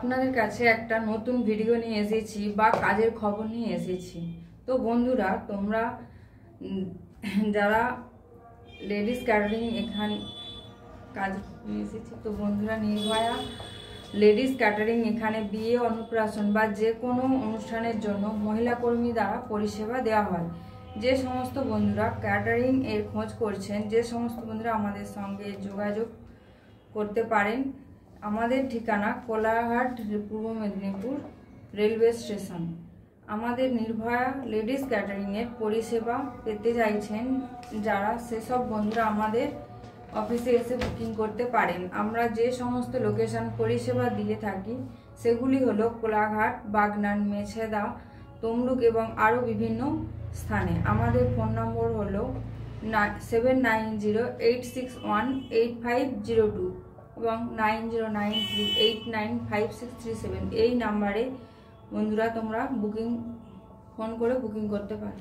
আপনাদের কাছে একটা নতুন ভিডিও নিয়ে এসেছি বা কাজের খবর নিয়ে এসেছি। তো বন্ধুরা, তোমরা যারা লেডিস ক্যাটারিং এখানে কাজ নিয়ে এসেছি, তো বন্ধুরা নির্ভয়া লেডিস ক্যাটারিং এখানে বিয়ে, অন্নপ্রাশন বা যে কোনো অনুষ্ঠানের জন্য মহিলা কর্মী দ্বারা পরিষেবা দেওয়া হয়। যে সমস্ত বন্ধুরা ক্যাটারিং এর খোঁজ করছেন, যে সমস্ত বন্ধুরা আমাদের সঙ্গে যোগাযোগ করতে পারেন। আমাদের ঠিকানা কোলাঘাট, পূর্ব মেদিনীপুর রেলওয়ে স্টেশন। আমাদের নির্ভয়া লেডিস ক্যাটারিংয়ের পরিষেবা পেতে চাইছেন যারা, সেসব বন্ধুরা আমাদের অফিসে এসে বুকিং করতে পারেন। আমরা যে সমস্ত লোকেশন পরিষেবা দিয়ে থাকি সেগুলি হলো কোলাঘাট, বাগনান, মেছেদা, তমলুক এবং আরও বিভিন্ন স্থানে। আমাদের ফোন নম্বর হলো 7908618502 এবং 9093895637। এই নাম্বারে বন্ধুরা তোমরা ফোন করে বুকিং করতে পারো।